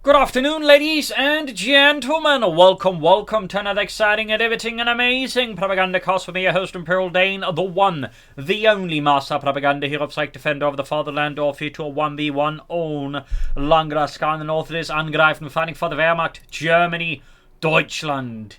Good afternoon, ladies and gentlemen. Welcome to another exciting and riveting and amazing Propagandacast with me, your host, Imperial Dane, the one, the only master propaganda hero of Psych Defender of the Fatherland, or here to a 1v1 own Langraskaya in the north. It is Angreifen fighting for the Wehrmacht, Germany, Deutschland.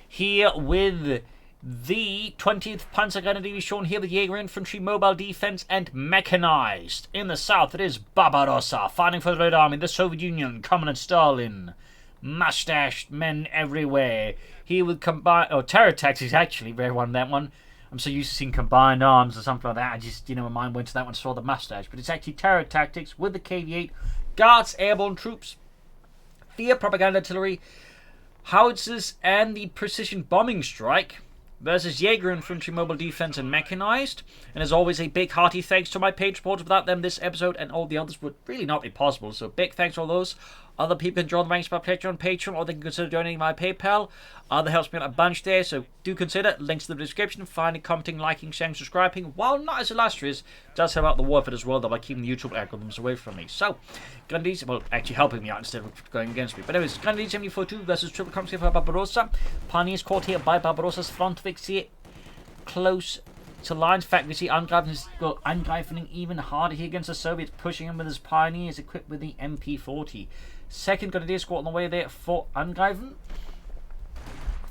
Here with the 20th Panzergrenadier here with Jaeger Infantry, Mobile Defense and Mechanized. In the south it is Barbarossa, fighting for the Red Army, the Soviet Union, Communist Stalin. Mustached men everywhere. Here with terror tactics, actually, very one that one. I'm so used to seeing combined arms or something like that. I just, my mind went to that one, saw the mustache. But it's actually terror tactics with the KV-8, Guards, airborne troops, Fear propaganda artillery, howitzers, and the precision bombing strike versus Jaeger Infantry, Mobile Defense and Mechanized. And as always, a big hearty thanks to my page supporters. Without them, this episode and all the others would really not be possible. So big thanks to all those. Other people can join the ranks by Patreon, or they can consider donating my PayPal. Other helps me out a bunch there, so do consider. Links in the description. Finally, commenting, liking, sharing, subscribing. While not as illustrious, does help out the war effort as well, though, by keeping the YouTube algorithms away from me. So, Grenadiers, well, actually helping me out instead of going against me. But anyways, Grenadiers 74-2 versus Triple Comps here for Barbarossa. Pioneers caught here by Barbarossa's front fix here, close to lines. In fact, we see Angreifen even harder here against the Soviets, pushing him with his Pioneers equipped with the MP40. Second Grenadier squad on the way there for Angreifen.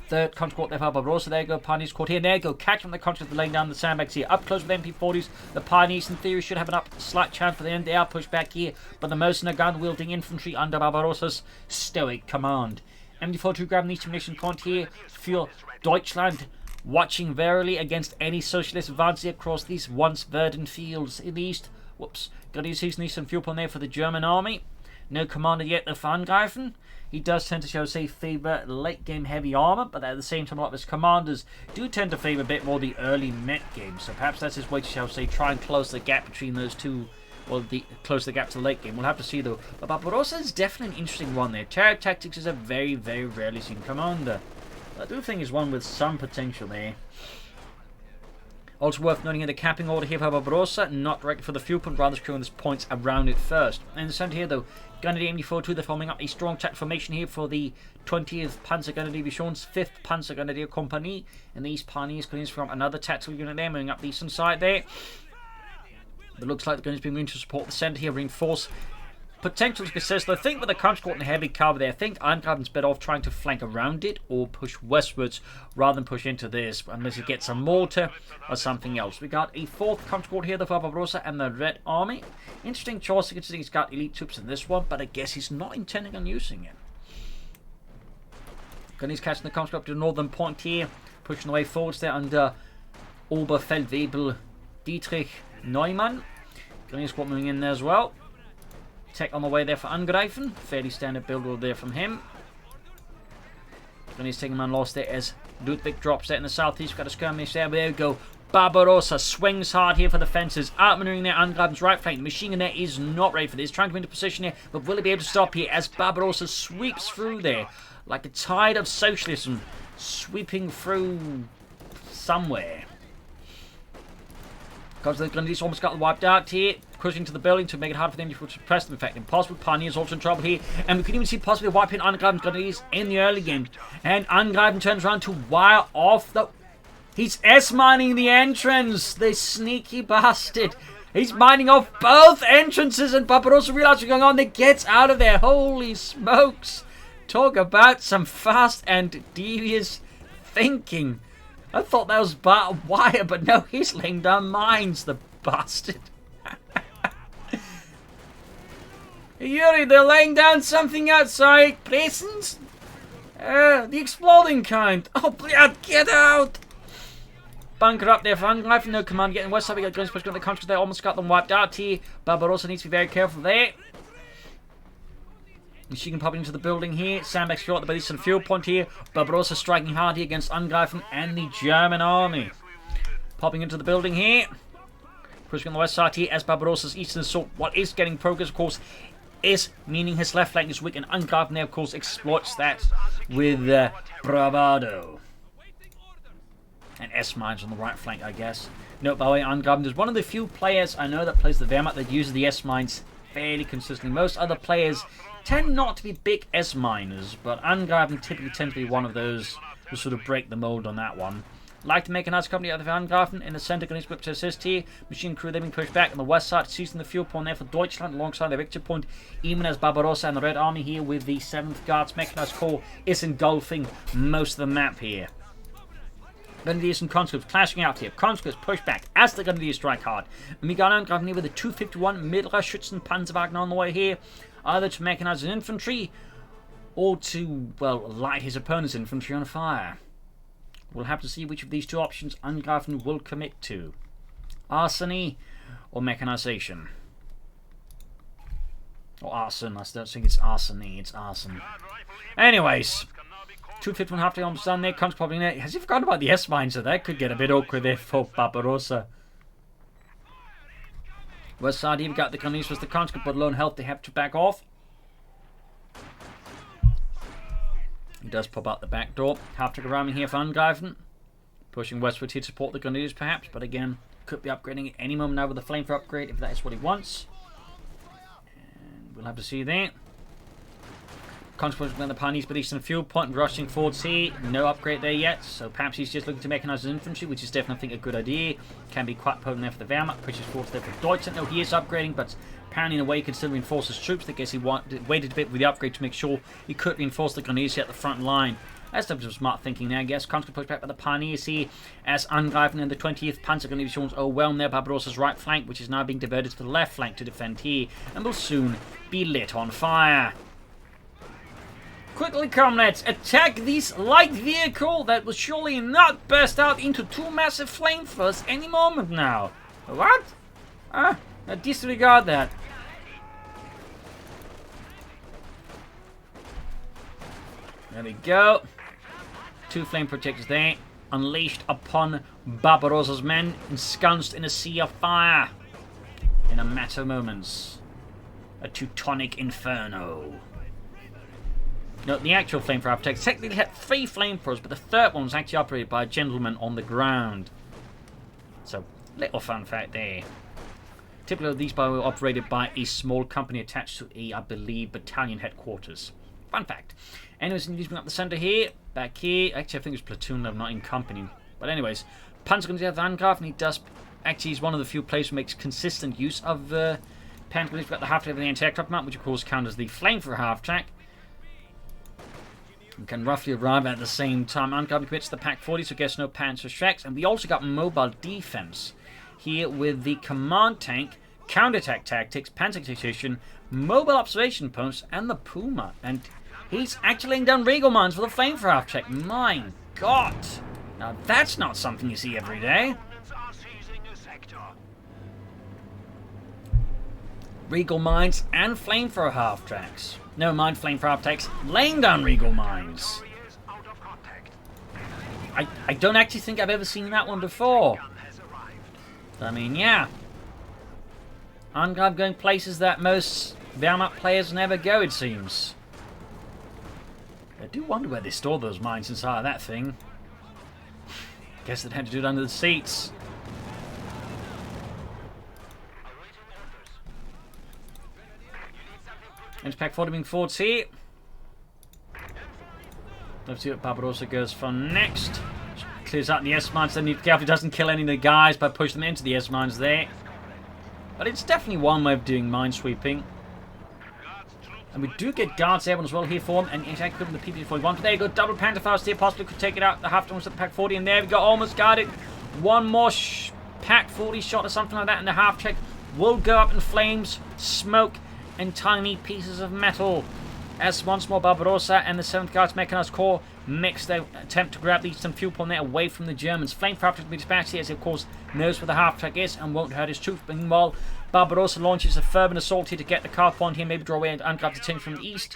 Third conscript there for Barbarossa. There you go, Pioneers caught here. There you go, catching the conscript laying down the sandbags here. Up close with MP40s. The Pioneers, in theory, should have an slight chance for the end. They are pushed back here, but the mercenary gun-wielding infantry under Barbarossa's stoic command. MD42 grabbing these ammunition point here for Deutschland, watching warily against any socialist advance across these once verdant fields in the east. Whoops. Grenadiers using some fuel on there for the German army. No commander yet of Angreifen. He does tend to, shall we say, favour late game heavy armour, but at the same time a lot of his commanders do tend to favour a bit more the early net game. So perhaps that's his way to, shall we say, try and close the gap between those two, or close the gap to the late game. We'll have to see though. But Barbarossa is definitely an interesting one there. Terror tactics is a very, very rarely seen commander. But I do think he's one with some potential there. Also worth noting in the capping order here for Barbarossa, not directly for the fuel point, rather securing this points around it first. And in the centre here though, Grenadier MD42, they're forming up a strong attack formation here for the 20th Panzergrenadier Division's 5th Panzergrenadier Company. And these Pioneers coming from another tactical unit there, moving up the eastern side there. It looks like the Grenadiers being willing to support the centre here, reinforce potential success. I think with the conscript and heavy cover there, I think Angreifen's better off trying to flank around it or push westwards rather than push into this, unless he gets a mortar or something else. We got a 4th conscript here, the Barbarossa and the Red Army. Interesting choice, considering he's got elite troops in this one, but I guess he's not intending on using it. Grenadiers catching the conscript to the northern point here, pushing the way forwards there under Oberfeldwebel Dietrich Neumann. Grenadier squad moving in there as well. Tech on the way there for Angreifen. Fairly standard build order there from him. Grenadiers taking man lost there as Ludwig drops there in the southeast. We've got a skirmish there, but there we go. Barbarossa swings hard here for the fences. Outmaneuvering there Angreifen's right flank. The machine gun there is not ready for this. Trying to win the position here, but will he be able to stop here as Barbarossa sweeps through there like a tide of socialism sweeping through somewhere. Because the Grenadiers almost got wiped out here, pushing to the building to make it hard for them to suppress them. In fact, impossible. Pioneers also in trouble here, and we could even see possibly wiping Angreifen's Grenadiers in the early game. And Angreifen turns around to wire off the... He's S-mining the entrance, the sneaky bastard. He's mining off both entrances, and Barbarossa realizes what's going on. They gets out of there. Holy smokes. Talk about some fast and devious thinking. I thought that was barbed wire, but no, he's laying down mines, the bastard. Yuri, they're laying down something outside. Places? The exploding kind. Oh, blood, get out! Bunker up there for Angreifen. No command getting west side. We got guns pushing on the country. They almost got them wiped out here. Barbarossa needs to be very careful there. She can pop into the building here. Sandbags short at the base and fuel point here. Barbarossa striking hard here against Angreifen and the German army. Popping into the building here. Pushing on the west side here as Barbarossa's eastern assault. What is getting progress, of course, is meaning his left flank is weak, and Angreifen there, of course, exploits that with bravado. And S-mines on the right flank, I guess. No, by the way, Angreifen is one of the few players I know that plays the Wehrmacht that uses the S-mines fairly consistently. Most other players tend not to be big S-miners, but Angreifen typically tend to be one of those who sort of break the mold on that one. Like to make a nice company out of Angreifen. In the center, Gunnies whip to assist here. Machine crew, they've been pushed back on the west side, seizing the fuel point there for Deutschland alongside the victory point. Even as Barbarossa and the Red Army here with the 7th Guards Mechanized Corps is engulfing most of the map here. Grenadiers and conscripts clashing out here. Conscripts push back as the Grenadiers strike hard. And we got Angreifen here with the 251 Mittlerer Schützen Panzerwagen on the way here. Either to mechanize his infantry or to, well, light his opponent's infantry on fire. We'll have to see which of these two options Angreifen will commit to. Arsony or mechanization. Or arson. I don't think it's arsony, it's arson. Anyways, 251 half day almost done there. Comes probably in there. Has he forgotten about the S-mines? So that could get a bit awkward there for Barbarossa. West side here, we got the Grenadiers with the conscript, but low on health, they have to back off. He does pop out the back door. Half to go around here for Angreifen. Pushing westward here to support the Grenadiers perhaps, but again, could be upgrading at any moment now with the flamethrower upgrade if that is what he wants. And we'll have to see that. Consequently, when the Pioneers but eastern fuel point and rushing forwards here, no upgrade there yet, so perhaps he's just looking to mechanize his infantry, which is definitely, I think, a good idea. Can be quite potent there for the Wehrmacht, pushes forwards there for Deutschland. No, he is upgrading, but apparently in a way he can still reinforce his troops. I guess he waited a bit with the upgrade to make sure he could reinforce the Grenadiers at the front line. That's some smart thinking there, I guess. Constant push back by the Pioneers here as Angreifen and the 20th Panzer Divisions overwhelm their Barbarossa's right flank, which is now being diverted to the left flank to defend here, and will soon be lit on fire. Quickly, comrades, attack this light vehicle that will surely not burst out into two massive flamethrowers any moment now. What? Disregard that. There we go. 2 flame projectors there, unleashed upon Barbarossa's men, ensconced in a sea of fire. In a matter of moments. A Teutonic inferno. No, the actual flamethrower architect technically had 3 flamethrowers, but the third one was actually operated by a gentleman on the ground. So, little fun fact there. Typically, these were operated by a small company attached to a, I believe, battalion headquarters. Fun fact. Anyways, he's up the center here, back here. Actually, I think it's platoon level, not in company. But anyways, Panzergrenadier Angreifen, he does. Actually, he's one of the few players who makes consistent use of Panzergrenadiers. We've got the half-track of the anti-aircraft mount, which of course counters the flamethrower half-track. And can roughly arrive at the same time. Angreifen commits to the Pack 40, so gets no Panzer Shreks. And we also got mobile defense here with the command tank, counterattack tactics, Panzer Tactician, mobile observation posts, and the Puma. And he's actually laying down Regal mines for the flamethrower half-track. My God! Now that's not something you see every day. Regal mines and flamethrower half-tracks. Never mind flamethrower half-tracks, laying down Regal mines. I don't actually think I've ever seen that one before. But, I mean, yeah. I'm going places that most Wehrmacht players never go, it seems. I do wonder where they store those mines inside of that thing. Guess they'd have to do it under the seats. And Pack 40 being forwards here. Let's see what Barbarossa goes for next. Clears out the S-mines. Then need to be careful he doesn't kill any of the guys by pushing them into the S-mines there. But it's definitely one way of doing minesweeping. And we do get guards airborne as well here for them. And it's actually with the PP-41. But there you go, double Panther Faust here. Possibly could take it out. The half-time was at the Pack 40. And there we go, almost got it. One more Pack 40 shot or something like that. And the half-check will go up in flames, smoke, and tiny pieces of metal. As once more Barbarossa and the 7th Guards Mechanized Corps mix their attempt to grab the eastern fuel point there away from the Germans. Flamethrower to be dispatched here as he of course knows where the half-track is and won't hurt his troops. But meanwhile, Barbarossa launches a fervent assault here to get the car point here, maybe draw away and ungrab the attention from the east.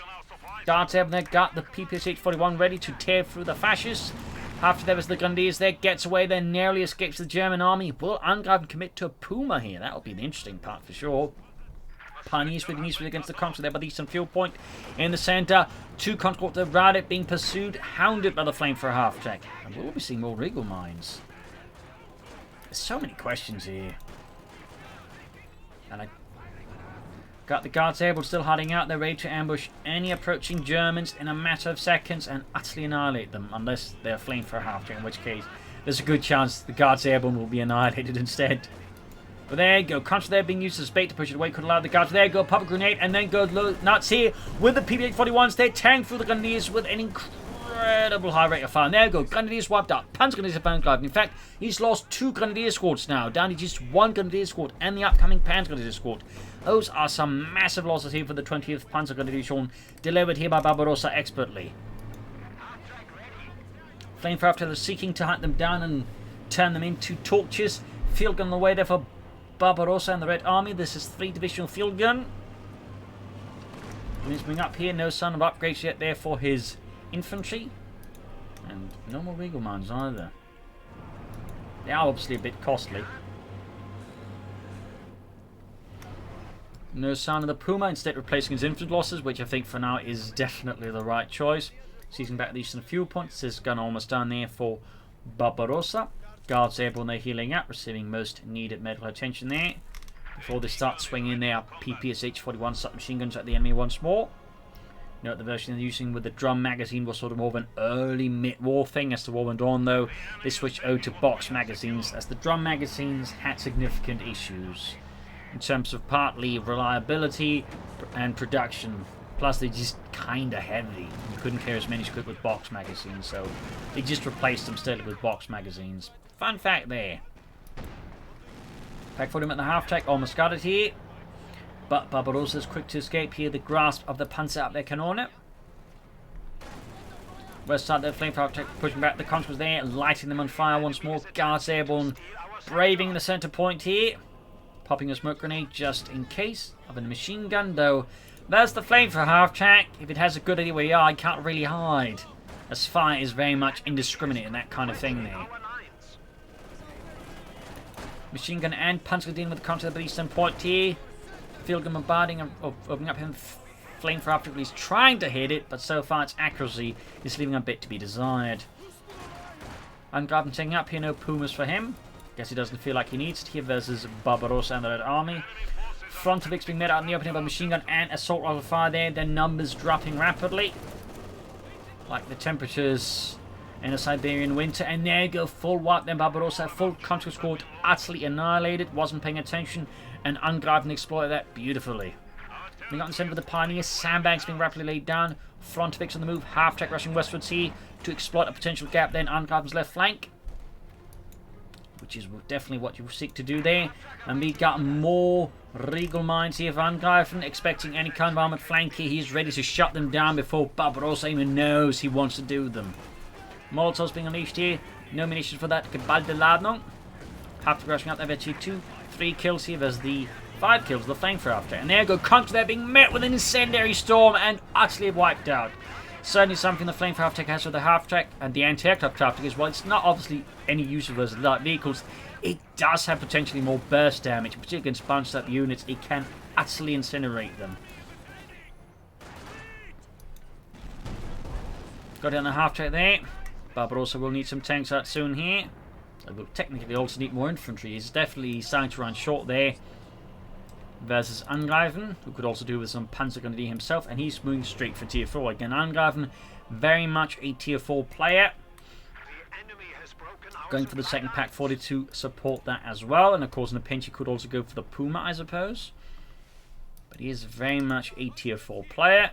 Guards there got the PPSH-41 ready to tear through the fascists. After there was the Grenadiers there, gets away there, narrowly escapes the German army. Will Angreifen commit to a Puma here? That'll be the interesting part for sure. Pioneers with eastward against the conscript there by the eastern fuel point. In the centre, 2 conscripts around it being pursued, hounded by the flamethrower half-track. And will we see more Regal mines? There's so many questions here. And Got the guards able still hiding out. They're ready to ambush any approaching Germans in a matter of seconds and utterly annihilate them, unless they're fleeing for a half-track, in which case there's a good chance the guards airborne will be annihilated instead. But there you go. Contra there being used as bait to push it away. Could allow the guards. There you go. Pop a grenade and then go nuts here with the PP-841s. They tank through the Grenadiers with an incredible high rate of fire. And there you go. Grenadiers wiped out. Panzer Grenadiers have found Angreifen. In fact, he's lost 2 Grenadier squads now. Down to just 1 Grenadier squad and the upcoming Panzer Grenadier squad. Those are some massive losses here for the 20th Panzer Grenadier Division, delivered here by Barbarossa expertly. Flamethrower after they're seeking to hunt them down and turn them into torches. Field gun on the way there for Barbarossa and the Red Army. This is 3 divisional field gun. He's bring up here. No sign of upgrades yet there for his infantry. And no more Regal mines either. They are obviously a bit costly. No sign of the Puma, instead replacing his infantry losses, which I think for now is definitely the right choice. Seizing back the eastern fuel points. This gun almost down there for Barbarossa. Guards airborne, they're healing up, receiving most needed medical attention there. Before they start swinging their PPSH-41 submachine guns at the enemy once more. Note the version they're using with the drum magazine was sort of more of an early mid-war thing. As the war went on though, they switched over to box magazines, as the drum magazines had significant issues in terms of partly reliability and production. Plus they're just kinda heavy. You couldn't carry as many as you could with box magazines, so they just replaced them steadily with box magazines. Fun fact there. Back for him at the half-track, almost got it here. But Barbarossa's quick to escape here, the grasp of the Panzer up their Kanone. West side, their flamethrower attack, pushing back the Conscripts there, lighting them on fire once more. Guards airborne, braving the center point here. Popping a smoke grenade just in case of a machine gun, though. There's the flamethrower half-track. If it has a good idea where you are, you can't really hide, as fire is very much indiscriminate and that kind of thing there. Machine gun and Panzer dealing with the contact of the eastern point here. Field gun bombarding and opening up him. Flamethrower after he's trying to hit it, but so far its accuracy is leaving a bit to be desired. Angreifen taking up here, no Pumas for him. Guess he doesn't feel like he needs it here versus Barbarossa and the Red Army. Front of X being met out in the opening by machine gun and assault rifle fire there. Their numbers dropping rapidly, like the temperatures in a Siberian winter. And there you go, full wipe then. Barbarossa, full country squad utterly annihilated. Wasn't paying attention, and Angreifen exploited that beautifully. We got in the center of the Pioneers. Sandbags being rapidly laid down. Front of X on the move. Half-track rushing westwards here to exploit a potential gap then. Angreifen's left flank, which is definitely what you seek to do there. And we got more Regal mines here for Angreifen, expecting any kind of armored flank here. He's ready to shut them down before Barbarossa even knows he wants to do them. Molotovs being unleashed here. No munitions for that. Gebaldeladung. Half rushing up there. Actually 2-3 kills here. There's the 5 kills, the flamethrower after. And there you go, Contra there being met with an incendiary storm and utterly wiped out. Certainly something the flamethrower half-track has with the half-track and the anti-aircraft traffic as well. It's not obviously any use of those light vehicles. It does have potentially more burst damage, particularly against bunched up units. It can utterly incinerate them. Got down the half-track there. Barbarossa will need some tanks out soon here. We'll technically also need more infantry. He's definitely starting to run short there. Versus Angreifen, who could also do with some Panzer Grenadier himself, and he's moving straight for tier 4. Again, Angreifen, very much a tier 4 player. Going for the second pack 40 to support that as well, and of course in a pinch he could also go for the Puma, I suppose. But he is very much a tier 4 player.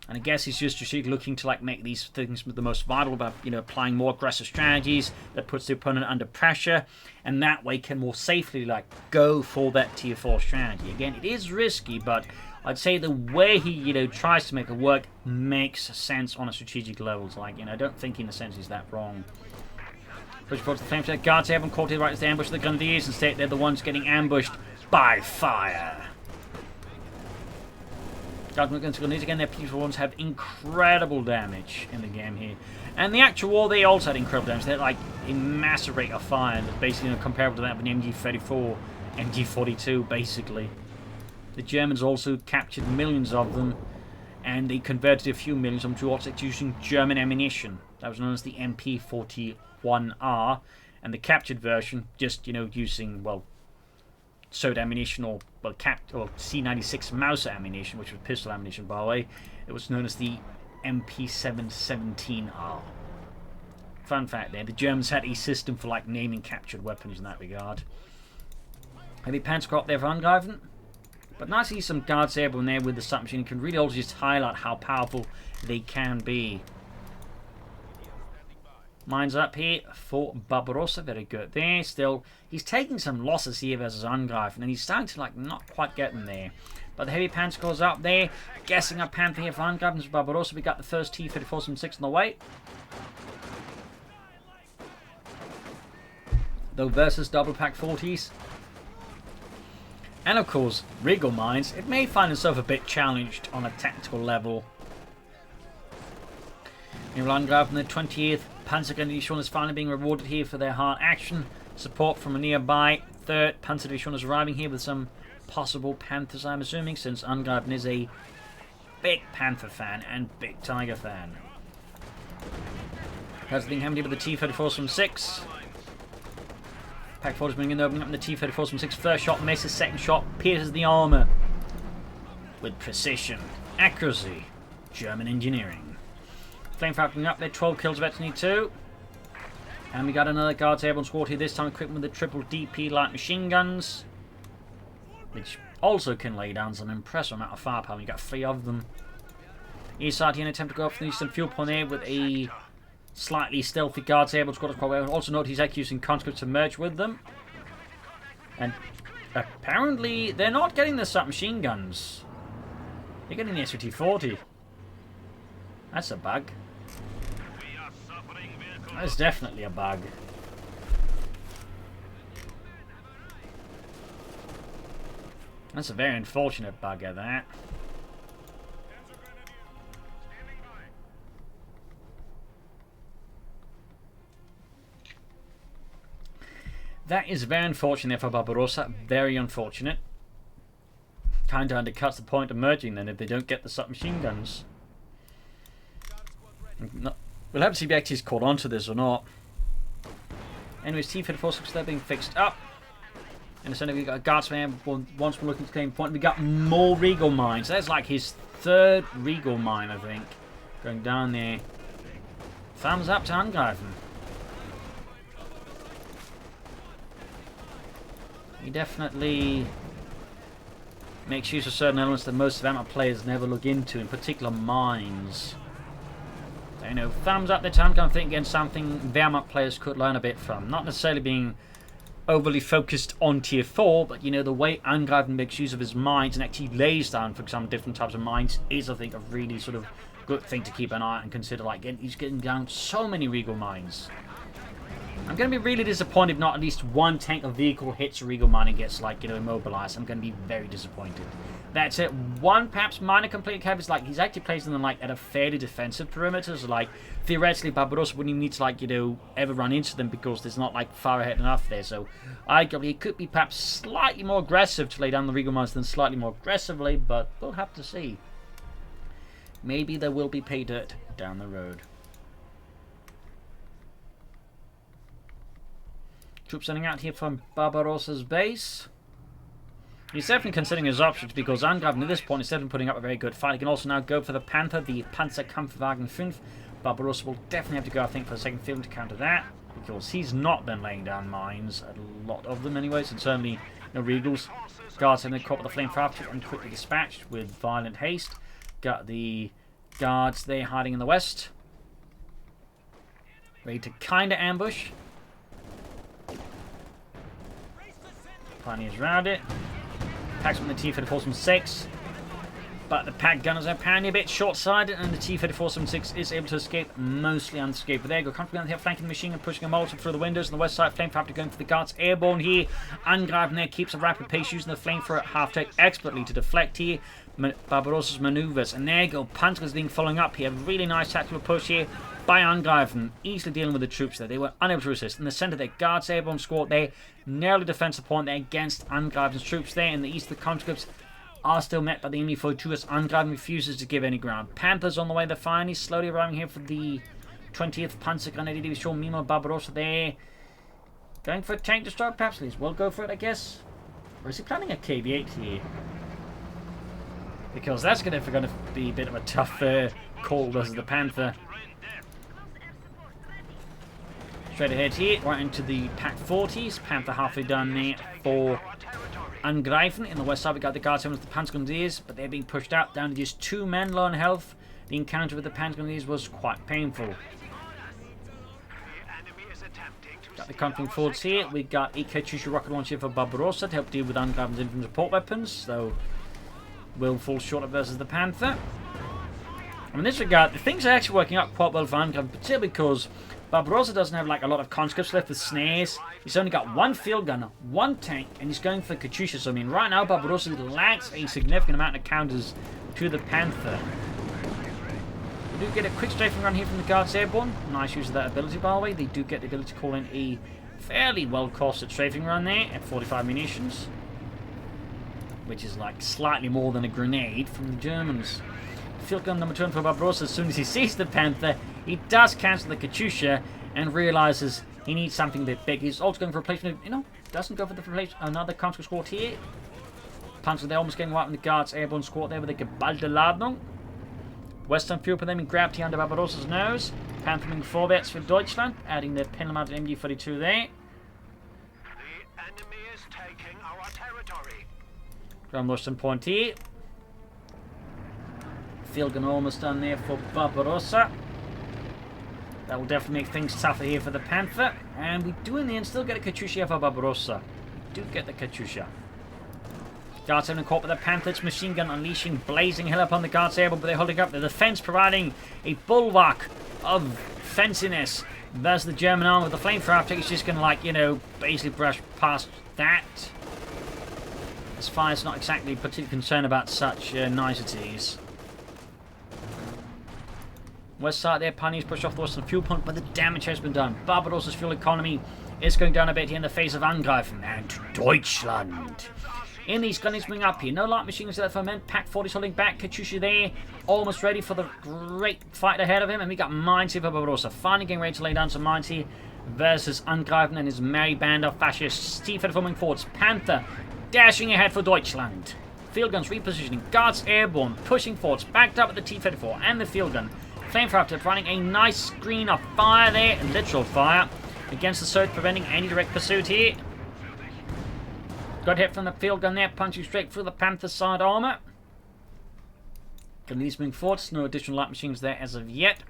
And I guess he's just strategically looking to like make these things the most vital about, you know, applying more aggressive strategies that puts the opponent under pressure, and that way can more safely like go for that tier 4 strategy. Again, it is risky, but I'd say the way he, you know, tries to make it work makes sense on a strategic level. So, like, you know, I don't think in a sense he's that wrong. Push forward to the flamethrower. Guards haven't caught it right as they ambush the Grenadiers. Instead, they're the ones getting ambushed by fire. Grenadiers again, their people ones have incredible damage in the game here. And the actual war, they also had incredible damage. They're like a massive rate of fire, and basically, you know, comparable to that of an MG34, MG42, basically. The Germans also captured millions of them, and they converted a few millions of them to also using German ammunition. That was known as the MP41R, and the captured version just, you know, using, well, sewed ammunition or well, C96 Mauser ammunition, which was pistol ammunition, by the way. It was known as the MP717R. Fun fact there, the Germans had a system for like naming captured weapons in that regard. Heavy panzer corps up there for Angreifen. But nice to see some guards airborne there with the submachine. Can really also just highlight how powerful they can be. Mines up here for Barbarossa, very good there. Still, he's taking some losses here versus Angreifen, and he's starting to like not quite get them there. But the heavy panzer corps up there, guessing a panther here for Angreifen for Barbarossa. We got the first T-34-6 on the way. Though versus double pack 40s. And of course, Regal Mines, it may find itself a bit challenged on a tactical level. Meanwhile, Angreifen, the 20th Panzerdivision is finally being rewarded here for their hard action. Support from a nearby 3rd Panzerdivision is arriving here with some possible Panthers, I'm assuming, since Angreifen is a big Panther fan and big Tiger fan. That's the thing happening here with the T-34-6. Pack 4 is bringing in, opening up the T-34-6. First shot misses, second shot pierces the armour. With precision, accuracy, German engineering. Flamethrower bringing up there, 12 kills of Eternity 2. And we got another Guards Airborne squad here, this time equipped with the triple DP light machine guns. Which also can lay down some impressive amount of firepower. You got 3 of them. East side here, an attempt to go off the eastern fuel point there with a slightly stealthy Guards Airborne squad. Also note he's actually using conscripts to merge with them. And apparently they're not getting the submachine guns. They're getting the SVT-40. That's a bug. That's definitely a bug. That's a very unfortunate bug at that. That is very unfortunate for Barbarossa. Very unfortunate. Kind of undercuts the point of merging then if they don't get the submachine guns. We'll have to see if he actually is caught onto this or not. Anyways, T-34-6, they're being fixed up. In the center, we've got a guardsman once more looking to claim point. We got more Regal Mines. That's like his 3rd Regal Mine, I think. Going down there. Thumbs up to Angreifen. He definitely makes use of certain elements that most of amateur players never look into, in particular mines. So, you know, thumbs up the time kind of thing against something Wehrmacht players could learn a bit from. Not necessarily being overly focused on tier 4, but you know, the way Angreifen makes use of his mines and actually lays down, for example, different types of mines is, I think, a really sort of good thing to keep an eye on and consider. Like, he's getting down so many Regal Mines. I'm going to be really disappointed if not at least one tank or vehicle hits a Regal Mine and gets, like, you know, immobilized. I'm going to be very disappointed. That's it. One perhaps minor complete cap is, like, he's actually placing them, like, at a fairly defensive perimeter. So, like, theoretically, Barbarossa wouldn't even need to, like, you know, ever run into them because there's not, like, far ahead enough there. So, arguably, he could be perhaps slightly more aggressive to lay down the Regal Mines than slightly more aggressively, but we'll have to see. Maybe there will be pay dirt down the road. Troops sending out here from Barbarossa's base. He's definitely considering his options because Angreifen at this point is definitely putting up a very good fight. He can also now go for the Panther, the Panzerkampfwagen 5. Barbarossa will definitely have to go, I think, for the second field to counter that because he's not been laying down mines, a lot of them anyways, and certainly no Regals. Guards having caught with the flamethrower and quickly dispatched with violent haste. Got the guards there hiding in the west. Ready to kind of ambush. Pioneers around it. Packs from the T-34-6. But the pack gunners are apparently a bit short-sighted, and the T-34-6 is able to escape mostly unscathed. But there you go, comfortably on the flanking the machine and pushing a molotov through the windows on the west side. Flamethrower going for the guards airborne here. Angreifen there keeps a rapid pace using the flamethrower at half-tech expertly to deflect here Barbarossa's maneuvers. And there you go, Panzer's being following up here. Really nice tactical push here by Angreifen, easily dealing with the troops there. They were unable to resist. In the center, their guards airborne squad there, narrowly defensive point there against Angreifen's troops there. In the east, the conscripts are still met by the enemy foe too, as Angreifen refuses to give any ground. Panthers on the way, they're finally slowly arriving here for the 20th Panzergrenadier Division. Meanwhile, Barbarossa there going for a tank destroyer, perhaps. We'll go for it, I guess. Or is he planning a KV-8 here? Because that's going to be a bit of a tough call versus the Panther. Straight ahead here, right into the Pack 40s. Panther halfway done there for Angreifen. In the west side, we got the Guards with the Panzergrenadiers, but they're being pushed out down to just 2 men low on health. The encounter with the Panzergrenadiers was quite painful. Got the conquering forwards here. We got a Coh2 rocket launcher for Barbarossa to help deal with Angreifen's infantry support weapons, though will fall short of versus the Panther. In this regard, things are actually working out quite well for Angreifen, particularly because Barbarossa doesn't have like a lot of conscripts left with snares. He's only got 1 field gunner, 1 tank, and he's going for Coh2. So I mean, right now Barbarossa lacks a significant amount of counters to the Panther. We do get a quick strafing run here from the Guards Airborne. Nice use of that ability, by the way. They do get the ability to call in a fairly well-costed strafing run there at 45 munitions, which is like slightly more than a grenade from the Germans. Field gun number 2 for Barbarossa. As soon as he sees the Panther, he does cancel the Coh2 and realizes he needs something a bit big. He's also going for replacement. Doesn't go for the replacement. Another conscript squad here. Panzer, they're almost getting wiped from the Guards Airborne squad there with a geballte Ladung. Western fuel for them and grabbed here under Barbarossa's nose. Panther moving forwards for Deutschland, adding the pin-mounted MG-42 there. The enemy is taking our territory. From Western point here. Field gun almost done there for Barbarossa. That will definitely make things tougher here for the Panther. And we do in the end still get a Coh2 here for Barbarossa. We do get the Coh2. Guards having caught with the Panther. It's machine gun unleashing blazing hell upon the Guards Airborne, but they're holding up the defense, providing a bulwark of fenciness. There's the German army with the flamethrower after. It's just going to, like, basically brush past that. This fire's not exactly particularly concerned about such niceties. West side there, Pioneers push off the western fuel point, but the damage has been done. Barbarossa's fuel economy is going down a bit here in the face of Angreifen and Deutschland. In these gunners moving up here. No light machine guns left for men. Pack 40's holding back. Coh2 there. Almost ready for the great fight ahead of him. And we got mines here for Barbarossa. Finally getting ready to lay down some mines here versus Angreifen and his merry band of fascists. T-34 moving forwards. Panther dashing ahead for Deutschland. Field guns repositioning. Guards Airborne pushing forwards. Backed up with the T-34 and the field gun. Flamethrower running a nice screen of fire there. Literal fire against the Surge, preventing any direct pursuit here. Got hit from the field gun there, punching straight through the Panther side armor. Grenadiers moving forwards, no additional light machines there as of yet.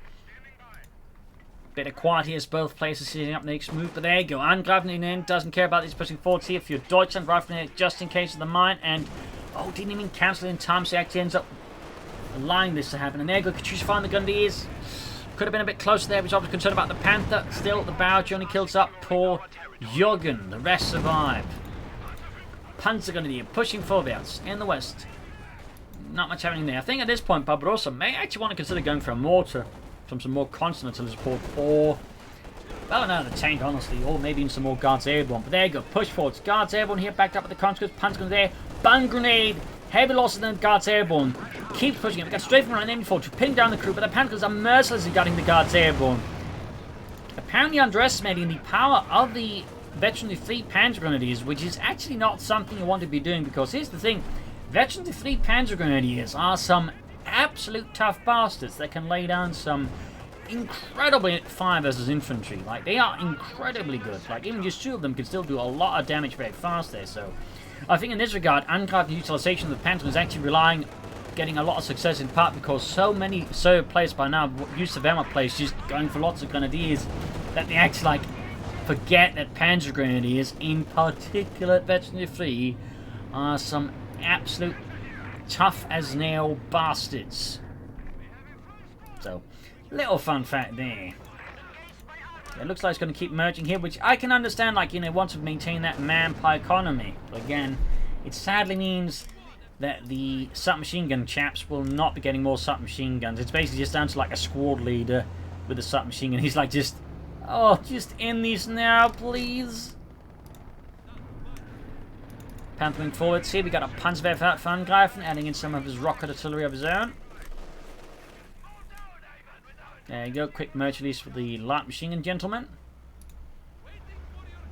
Bit of quiet here as both players are setting up the next move, but there you go. Angreifen in the end doesn't care about these pushing forwards here. For your Deutschland, rifling it just in case of the mine, and didn't even cancel it in time, so he actually ends up allowing this to happen. And there you go, Coh2 find the Grenadiers. Could have been a bit closer there, which I was concerned about the Panther. Still, the barrage only kills up poor Jürgen. The rest survive. Panzergrenadier pushing forwards in the west. Not much happening there. I think at this point Barbarossa may actually want to consider going for a mortar from some more continental support, or well, another tank honestly, or maybe even some more Guards Airborne. But there you go, push forwards. Guards Airborne here, backed up with the conscripts. Panzergrenadier there, bang grenade, heavy losses in the Guards Airborne. Keeps pushing it. We got straight from around the M4 to pin down the crew, but the Panzers are mercilessly guarding the Guards Airborne. Apparently underestimating the power of the Veteran Fleet Panzer Grenadiers, which is actually not something you want to be doing, because here's the thing, Veteran Fleet Panzer Grenadiers are some absolute tough bastards that can lay down some incredible fire versus infantry. Like, they are incredibly good. Like, even just 2 of them can still do a lot of damage very fast there, so I think in this regard, Angreifen's utilization of the Panzer is actually getting a lot of success, in part because so many players by now, used to Wehrmacht players, just going for lots of Grenadiers, that they actually, like, forget that Panzer Grenadiers, in particular Veteran Fleet, are some absolute tough-as-nail bastards. So, little fun fact there. It looks like it's going to keep merging here, which I can understand, like, want to maintain that man-pie economy. But again, it sadly means that the submachine gun chaps will not be getting more submachine guns. It's basically just down to, like, a squad leader with a submachine gun. He's like, just end these now, please. Panther moving forwards here. We got a Panzerwerfer out for Angreifen, adding in some of his rocket artillery of his own. There you go. Quick merge release for the light machine gun gentlemen.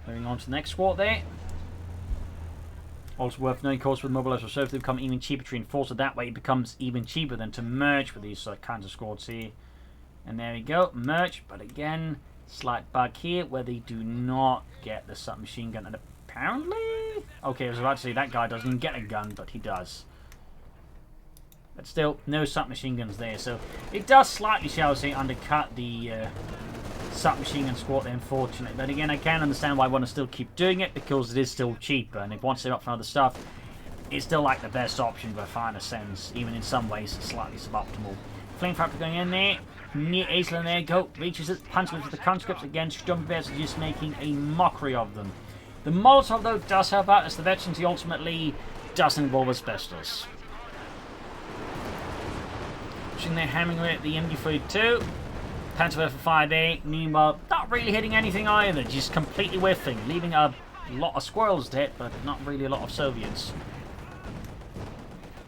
Moving on to the next squad there. Also worth knowing, of course, with mobilized reserves, they become even cheaper to reinforce it. That way it becomes even cheaper than to merge with these kinds of squads here. And there we go, merge. But again, slight bug here where they do not get the submachine gun. And apparently... Okay, I was about to say that guy doesn't even get a gun, but he does. But still, no submachine guns there. So it does slightly, shall I say, undercut the submachine gun squad, unfortunately. But again, I can understand why I want to still keep doing it, because it is still cheaper. And if once they're up for other stuff, it's still like the best option, but I in a sense, even in some ways, slightly suboptimal. Flame Factor going in there. Near Aislinn there, go, reaches it, punches with the conscripts against Jumping Bears, just making a mockery of them. The Molotov, though, does help out as the veterans, he ultimately doesn't involve asbestos. Pushing their hammering away at the MG42. Panther for fire there. Meanwhile, not really hitting anything either, just completely whiffing, leaving a lot of squirrels dead, but not really a lot of Soviets.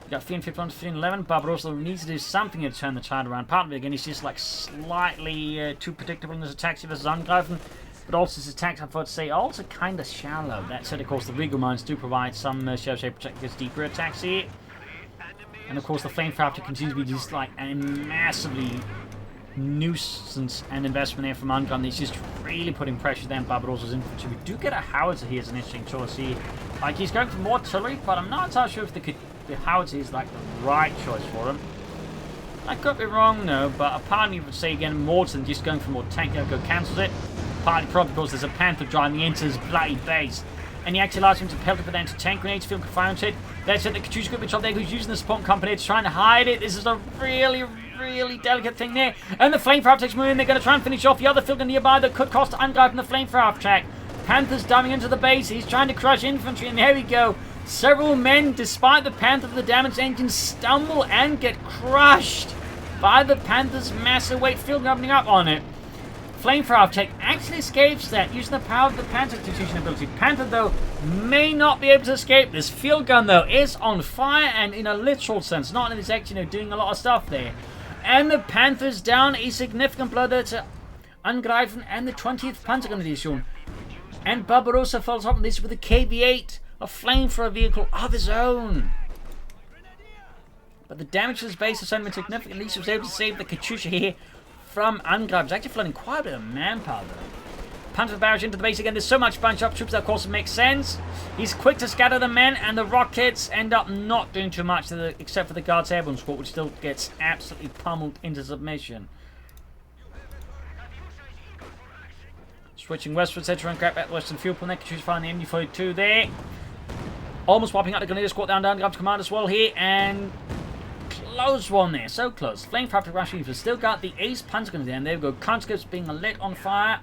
We got 1551 to 1511. Barbarossa needs to do something to turn the tide around. Part of it, again, he's just like slightly too predictable in his attacks versus Angreifen. But also his attacks, I've got to say, are also kind of shallow. That said, of course, the Regal Mines do provide some, shall I say, protect against deeper attacks here. And of course, the Flame Factor continues to be just like a massively nuisance and investment there from Angreifen. He's just really putting pressure down Barbarossa's infantry. We do get a howitzer here as an interesting choice here. Like, he's going for more artillery, but I'm not entirely sure if the howitzer is like the right choice for him. I could be wrong, no, but a part of me would say again more than just going for more tank. Go cancels it. Partly probably because there's a Panther driving into his bloody base. And he actually allows him to pelt it with anti-tank grenades, field confinement it. That's it, the Coh2 group up there who's using the support company. It's trying to hide it. This is a really delicate thing there. And the Flamethrower takes move in. They're going to try and finish off the other field nearby that could cost Angreifen the Flamethrower track. Panther's diving into the base. He's trying to crush infantry, and there we go. Several men, despite the Panther of the damaged engine, stumble and get crushed by the Panther's massive weight field opening up on it. Flamethrower Tech actually escapes that using the power of the Panther execution ability. Panther, though, may not be able to escape this. Field gun, though, is on fire, and in a literal sense, not in its action, doing a lot of stuff there. And the Panther's down a significant blow there to Angreifen and the 20th Panzer Division. And Barbarossa follows up on this with a KV-8, a flamethrower vehicle of his own. But the damage to his base has been significant. At least he was able to save the Katyusha here from Angreifen. It's actually flooding quite a bit of manpower though. Panther barrage into the base again. There's so much bunch up troops that of course it makes sense. He's quick to scatter the men, and the rockets end up not doing too much except for the Guards Airborne Squad, which still gets absolutely pummeled into submission. Switching westwards, head to grab that western fuel point there. Katyusha firing the MG42 there. Almost wiping out the Grenadier Squad down to command as well here, and close one there, so close. Flamethrower Russian We've still got the Ace Panzer Guns there, and there we go. Conscripts being lit on fire.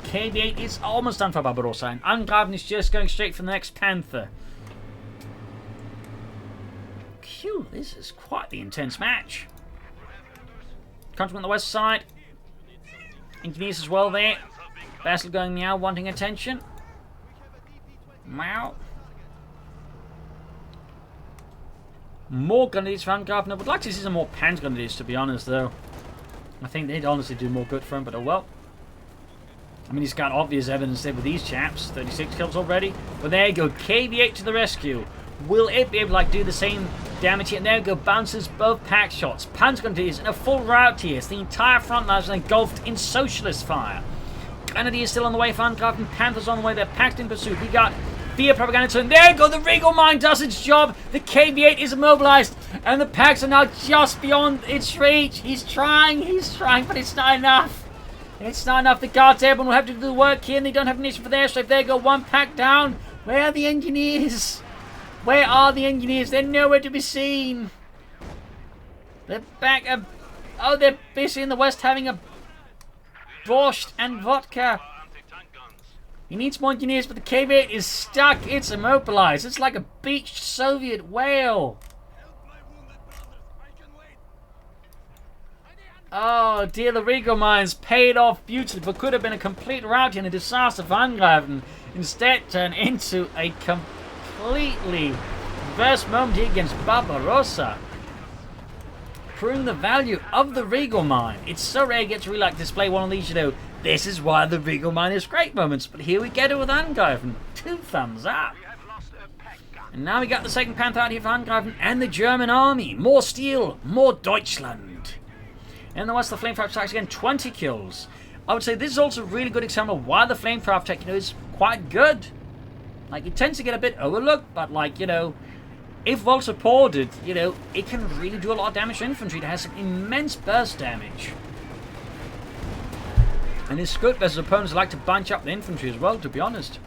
KV-8 is almost done for Barbarossa, and Angreifen is just going straight for the next Panther. Phew, this is quite the intense match. Country on the west side. Engineers as well there. Basil going meow, wanting attention. Meow. More grenadiers for Angreifen. I would like to see some more Panzer grenadiers, to be honest, though. I think they'd honestly do more good for him, but oh well. I mean, he's got obvious evidence there with these chaps. 36 kills already. But there you go. KV-8 to the rescue. Will it be able to like do the same damage here? And there you go. Bounces both pack shots. Panzer grenadiers in a full rout here. The entire front line is engulfed in socialist fire. Grenadiers still on the way for Angreifen. Panthers on the way. They're packed in pursuit. We got via Propagandacaster. And there you go. The Regal Mine does its job. The KV-8 is immobilized. And the packs are now just beyond its reach. He's trying, but it's not enough. It's not enough. The Guards Airborne will have to do the work here, and they don't have an issue for their airstrike. There you go. One pack down. Where are the engineers? Where are the engineers? They're nowhere to be seen. They're back. Oh, they're busy in the west having a borscht and vodka. He needs more engineers, but the KV-8 is stuck. It's immobilized. It's like a beached Soviet whale. Oh dear, the Regal Mines paid off beautifully, but could have been a complete rout and a disaster for Angreifen. Instead, turned into a completely reverse moment here against Barbarossa. Proving the value of the Regal Mine. It's so rare to get to really like display one of these, you know. This is why the Regal Mine is great moments, but here we get it with Angreifen. 2 thumbs up. We have lost a pack gun. And now we got the second Panther out here for Angreifen and the German army. More steel, more Deutschland. And the West, the Flamethrower attacks again, 20 kills. I would say this is also a really good example of why the Flamethrower tech, is quite good. Like, it tends to get a bit overlooked, but like, if well supported, it can really do a lot of damage to infantry. It has some immense burst damage. And it's good versus opponents who like to bunch up the infantry as well, to be honest.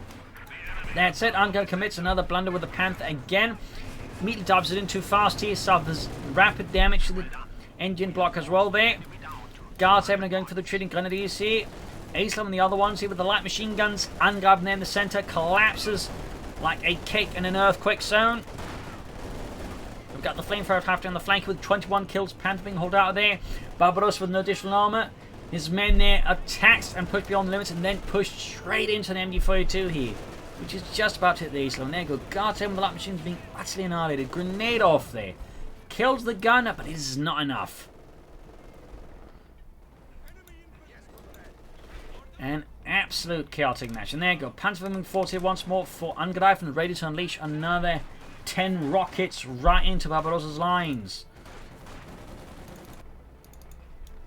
That's it. Angel commits another blunder with the Panther again. Immediately dives it in too fast here. Suffers rapid damage to the engine block as well there. Guards are going for the retreating grenadiers here. Aislam and the other ones here with the light machine guns. Angreifen there in the center collapses like a cake in an earthquake zone. We've got the Flamethrower half on the flank with 21 kills. Panther being hauled out of there. Barbarossa with no additional armor. His men there are taxed and pushed beyond the limits and then pushed straight into an MD-42 here, which is just about to hit the Islam. There you go. Guards with the light machines being utterly annihilated. Grenade off there. Kills the gunner, but it is not enough. An absolute chaotic match. And there you go. Panzerwing 40 once more for Angreifen, ready to unleash another 10 rockets right into Barbarossa's lines.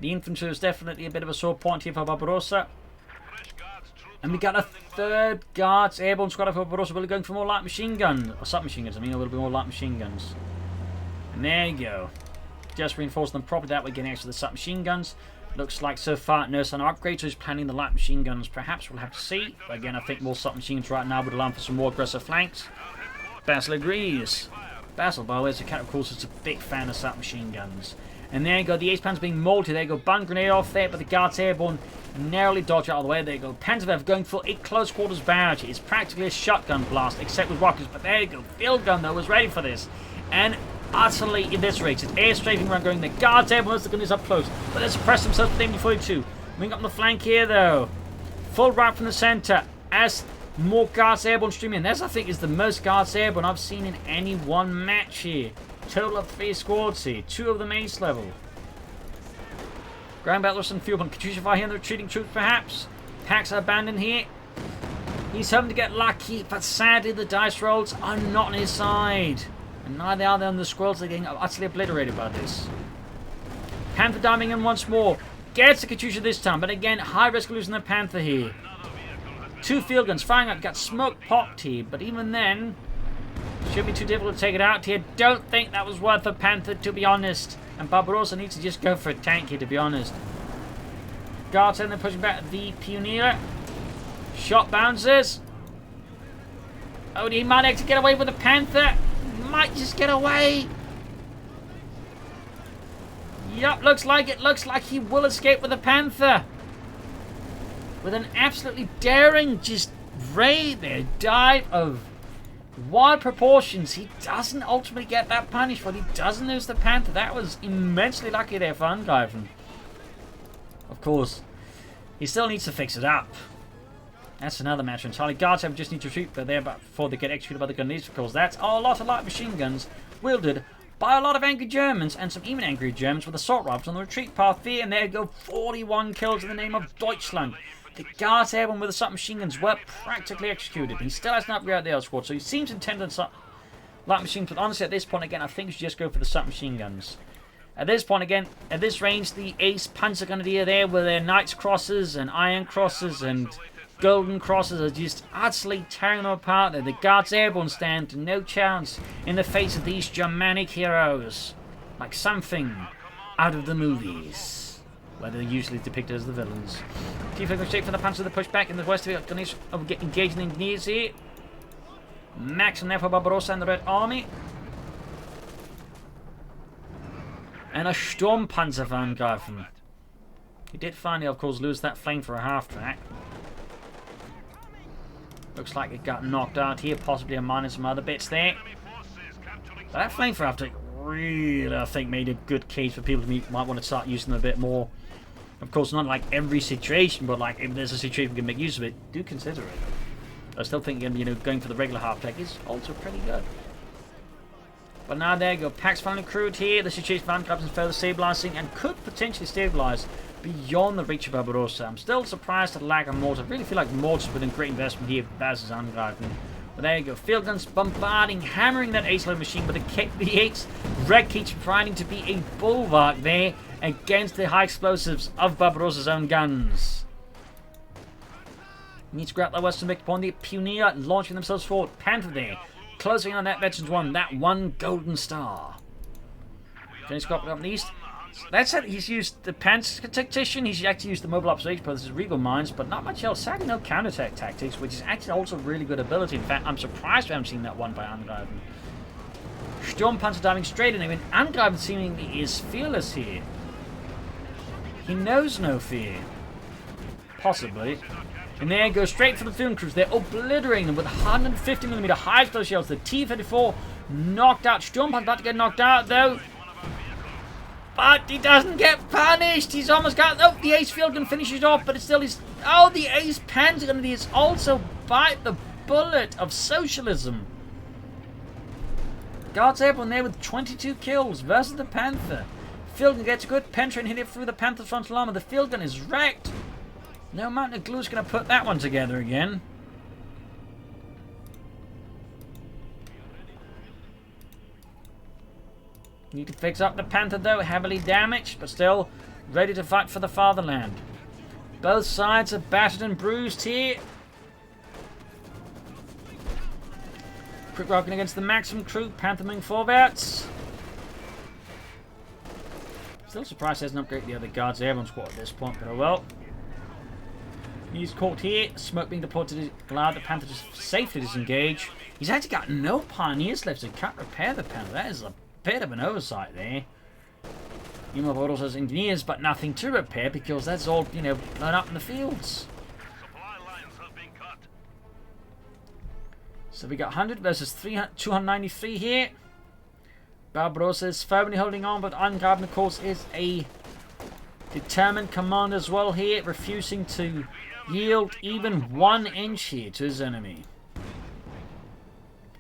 The infantry is definitely a bit of a sore point here for Barbarossa. And we got a third Guards airborne squad for Barbarossa. We're going for more light machine guns. Or submachine guns, I mean. A little bit more light machine guns. And there you go. Just reinforce them properly that way, getting extra the submachine guns. Looks like so far no sign of upgrades, so he's planning the light machine guns. Perhaps we'll have to see. But again, I think more submachines right now would allow for some more aggressive flanks. Basil agrees. Basil, by the way, as a cat, of course, is a big fan of submachine guns. And there you go, the ace plans being molted. There you go, bun grenade off there, but the Guards airborne narrowly dodge out of the way. There you go, Panzerwehr going for a close quarters barrage. It's practically a shotgun blast, except with rockets. But there you go, field gun though was ready for this. And utterly eviscerated. Air strafing run going. The Guards airborne as the gun is up close, but they suppress themselves with the MD-42. Moving up the flank here though. Full right from the center as more Guards airborne stream in. This I think is the most Guards airborne I've seen in any one match here. Total of 3 squads here. 2 of them ace level. Ground battlers and field on Katyusha fire here and the retreating troops perhaps. Packs are abandoned here. He's hoping to get lucky, but sadly the dice rolls are not on his side. And neither are they on the squirrels. They're getting utterly obliterated by this. Panther diving in once more. Gets the Katyusha this time, but again, high risk of losing the Panther here. 2 field guns firing up. Got smoke popped here, but even then, should be too difficult to take it out here. Don't think that was worth a Panther, to be honest. And Barbarossa needs to just go for a tank here, to be honest. Guards and they're pushing back the Pioneer. Shot bounces. Oh, he might actually get away with the Panther. Might just get away. Yup, looks like it. Looks like he will escape with the Panther. With an absolutely daring just raid there. Dive of wild proportions. He doesn't ultimately get that punish, but he doesn't lose the Panther. That was immensely lucky there for Angreifen. Of course, he still needs to fix it up. That's another match entirely. Guards have just need to retreat there before they get executed by the Grenadiers, because that's a lot of light machine guns wielded by a lot of angry Germans, and some even angry Germans with assault rifles on the retreat path here. And there you go, 41 kills in the name of Deutschland. The Guards airborne with the submachine guns were practically executed. He still hasn't upgraded the other squad, so he seems intent on light machines. But honestly, at this point, again, I think we should just go for the submachine guns. At this point, again, at this range, the Ace Panzer Grenadier there with their Knight's Crosses and Iron Crosses and Golden Crosses are just utterly tearing them apart there. The Guards airborne stand no chance in the face of these Germanic heroes. Like something out of the movies, where they're usually depicted as the villains. Defense shape for the Panzer to push back in the west of the engaging the engineers here. Max and there for Barbarossa and the Red Army. And a Sturm Panzer for Angreifen. He did finally, of course, lose that flame for a half track. Looks like it got knocked out here, possibly a minus some other bits there. But that flame for half track really, I think, made a good case for people who might want to start using them a bit more. Of course, not like every situation, but like if there's a situation we can make use of it, do consider it. I still think going for the regular half track is also pretty good. But now there you go, packs finally crewed here. The situation for Angreifen is further stabilizing and could potentially stabilize beyond the reach of Barbarossa. I'm still surprised at the lack of mortars. I really feel like mortars have been a great investment here for Baz's Angreifen. But there you go. Field guns bombarding, hammering that ace-load machine, but the ace Red keeps trying to be a bulwark there against the high explosives of Barbarossa's own guns. Needs to grab that western victory point. The Pioneer launching themselves forward. Panther there. Closing on that Veterans 1. That one golden star. James Scott up in the east. That's it. He's used the Panther tactician. He's actually used the mobile observation post as Regal Mines, but not much else. Sadly, no counterattack tactics, which is actually also really good ability. In fact, I'm surprised we haven't seen that one by Angreifen. Sturmpanzer diving straight in. I mean, Angreifen seemingly is fearless here. He knows no fear. Possibly. And there goes straight for the field crews. They're obliterating them with 150mm high explosive shells. The T-34 knocked out. Sturmpanzer about to get knocked out, though. But he doesn't get punished. He's almost got... Oh, the ace field gun finishes off, but it's still his... Oh, the ace panzer gun is also bite the bullet of socialism. Guards Airborne there with 22 kills versus the Panther. Field gun gets a good penetrating hit it through the Panther's frontal armor. The field gun is wrecked. No amount of glue is going to put that one together again. Need to fix up the Panther though, heavily damaged, but still ready to fight for the fatherland. Both sides are battered and bruised here. Quick rocking against the Maxim crew, Panther moving forwards. Still surprised he hasn't upgraded the other guards airborne squad at this point, but oh well. He's caught here, smoke being deployed to allow the Panther to safely disengage. He's actually got no pioneers left, so he can't repair the Panther. That is a bit of an oversight there. You know, Barbarossa has engineers, but nothing to repair because that's all, you know, blown up in the fields. Supply lines have been cut. So we got 100 versus 293 here. Barbarossa is firmly holding on, but Angreifen, of course, is a determined commander as well here, refusing to yield even 1 inch here to his enemy.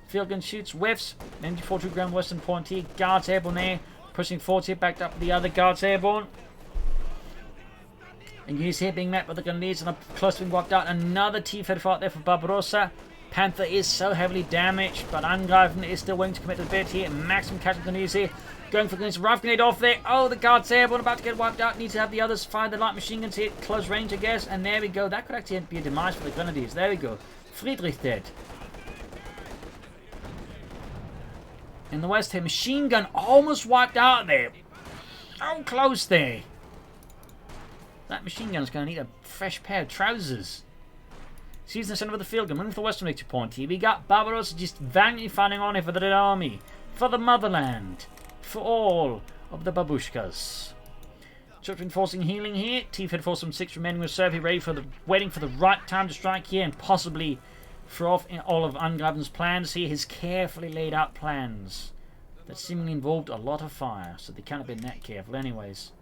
Field gun shoots, whiffs. MG42 ground western point here. Guards airborne there. Pushing forward here, backed up with the other guards airborne. And he's here being met by the Grenadiers and a close being wiped out. Another T-35 there for Barbarossa. Panther is so heavily damaged, but Angreifen is still willing to commit to the bit here. Maximum catching Grenadiers here. Going for Grenadiers. Rough grenade off there. Oh, the guards airborne about to get wiped out. Need to have the others fire the light machine guns here. Close range, I guess. And there we go. That could actually be a demise for the Grenadiers. There we go. Friedrich dead. In the west here, machine gun almost wiped out there. So close there. That machine gun's going to need a fresh pair of trousers. Sees the center of the field gun, moving for the western victory point here. We got Barbarossa just valiantly fighting on here for the Red Army, for the motherland, for all of the babushkas. Church reinforcing healing here. T-34 from 6 remaining reserve here, ready for the waiting for the right time to strike here and possibly throw off in all of Angreifen's plans here, his carefully laid out plans that seemingly involved a lot of fire, so they can't have been that careful anyways.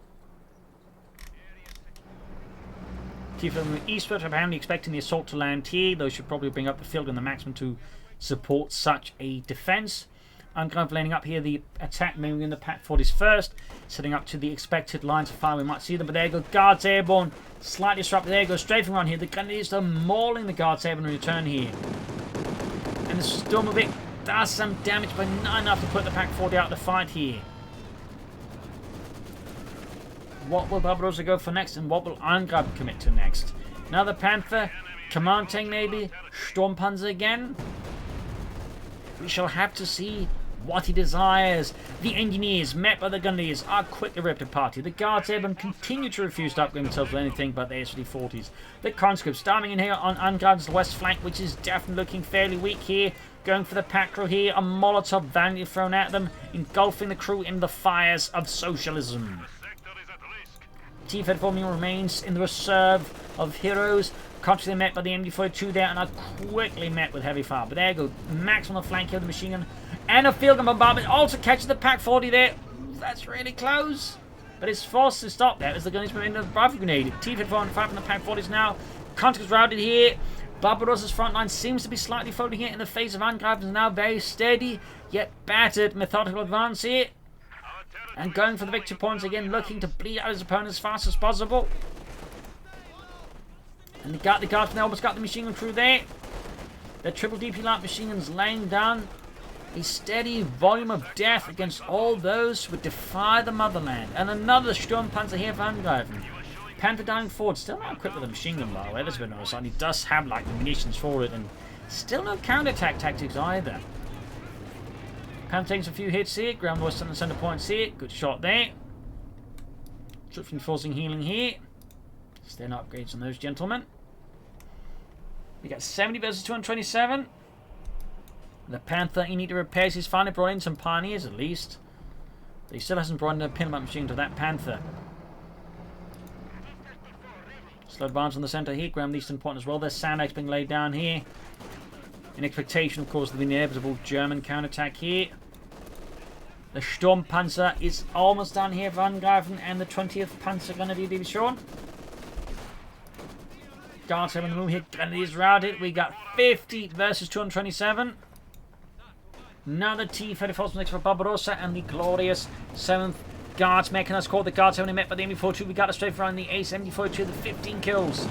T from eastward, apparently expecting the assault to land here. Those should probably bring up the field and the maximum to support such a defense. Angreifen laning up here, the attack moving in the Pack 40s first, setting up to the expected lines of fire. We might see them, but there you go. Guards airborne, slightly disrupted. There you go, strafing around here. The Grenadiers are mauling the guards airborne in return here. And the Stormovic does some damage, but not enough to put the Pack 40 out of the fight here. What will Barbarossa go for next, and what will Angreifen commit to next? Another Panther, command tank maybe, Sturmpanzer again. We shall have to see what he desires. The engineers, met by the Grenadiers, are quickly ripped apart. The guards airborne continue to refuse to upgrade themselves with anything but the SD-40s. The conscripts starting in here on Angreifen's west flank, which is definitely looking fairly weak here. Going for the pack crew here, a Molotov valiantly thrown at them, engulfing the crew in the fires of socialism. T-34 remains in the reserve of heroes, constantly met by the MG42 there, and are quickly met with heavy fire. But there you go, Max on the flank here, the machine gun, and a field gun bombardment, also catches the Pack 40 there. That's really close, but it's forced to stop there as the gun is moving into the rifle grenade. T-34 on fire from the Pack 40s now, Contact is routed here. Barbarossa's front line seems to be slightly folding here in the face of Angreifen's now very steady, yet battered methodical advance here. And going for the victory points again, looking to bleed out his opponent as fast as possible. And the guardsmen almost got the machine gun crew there. The triple DP light machine guns laying down a steady volume of death against all those who would defy the motherland. And another Sturmpanzer here for Angreifen. Panther dying forward, still not equipped with a machine gun, by the way. There's been no sign. He does have like munitions for it, and still no counterattack tactics either. Panther taking a few hits here. Ground West on the center points here. Good shot there. Troops enforcing healing here. Still no upgrades on those gentlemen. We got 70 versus 227. The Panther, he need to repair. He's finally brought in some pioneers at least. But he still hasn't brought in a pin-up machine to that Panther. Slow advance on the center here. Graham Eastern point as well. There's Sandex being laid down here. In expectation, of course, of the inevitable German counterattack here. The Sturmpanzer is almost done here for Angreifen and the 20th Panzer Grenadier Division. Guards having the move here. Grenadiers routed. We got 50 versus 227. Another T-34 for Barbarossa and the glorious 7th Guards Mechanized Corps. The Guards only met by the MB-42. We got a strafe from the A-7042, the 15 kills.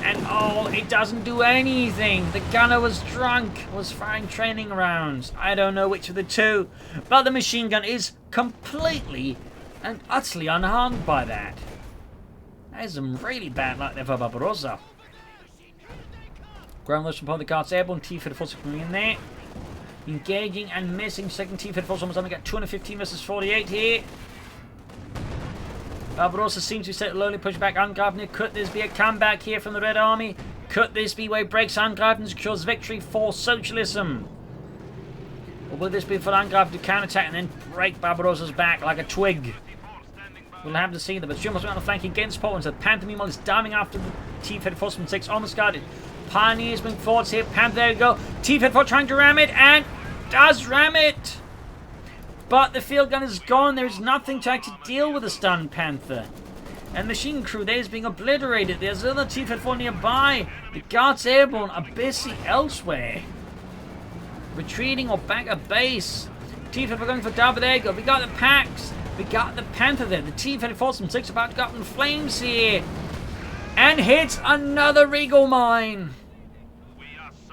And oh, it doesn't do anything. The gunner was drunk, was firing training rounds. I don't know which of the two. But the machine gun is completely and utterly unharmed by that. That is some really bad luck there for Barbarossa. Ground lotion upon the Guards airborne. T-34 coming in there. Engaging and missing. Second T-34 almost only got 215 versus 48 here. Barbarossa seems to be set lonely push back Angreifen. Could this be a comeback here from the Red Army? Could this be where he breaks Angreifen and secures victory for socialism? Or will this be for Angreifen to counterattack and then break Barbarossa's back like a twig? We'll have to see that. But Schumacher's on the flank against Poland. So the Panther meanwhile is diving after the T-34 from 6. Almost got it. Pioneers moving forwards here. Panther, there we go. T-34 trying to ram it and does ram it. But the field gun is gone. There is nothing to actually deal with the stunned Panther. And machine crew there is being obliterated. There's another T-34 nearby. The Guards airborne are busy elsewhere. Retreating or back at base. T-34 going for double. There you go. We got the packs. We got the Panther there. The T-34 from 6 about to go up in flames here. And hits another Regal mine.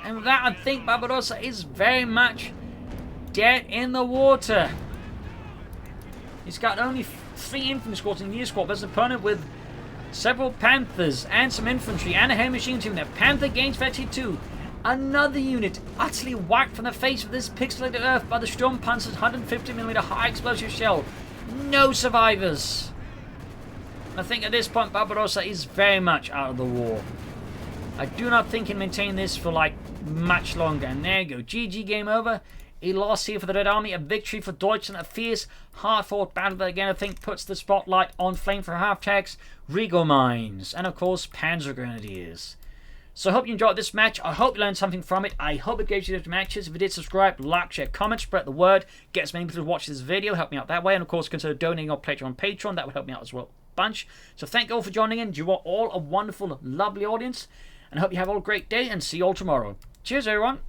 And with that, I think Barbarossa is very much dead in the water. He's got only 3 infantry squads in the squad. There's an opponent with several Panthers and some infantry and a heavy machine team there. Panther gains 32. Another unit utterly whacked from the face of this pixelated earth by the Sturmpanzer's 150mm high explosive shell. No survivors. I think at this point Barbarossa is very much out of the war. I do not think he can maintain this for like much longer. And there you go. GG, game over. A loss here for the Red Army, a victory for Deutschland, a fierce, hard-fought battle that again I think puts the spotlight on flame for half-tracks, Regal mines, and of course Panzer Grenadiers. So I hope you enjoyed this match. I hope you learned something from it. I hope it gave you different matches. If you did, subscribe, like, share, comment, spread the word, get as many people to watch this video, help me out that way, and of course consider donating or pledging on Patreon. That would help me out as well a bunch. So thank you all for joining in. You are all a wonderful, lovely audience, and I hope you have all a great day, and see you all tomorrow. Cheers, everyone.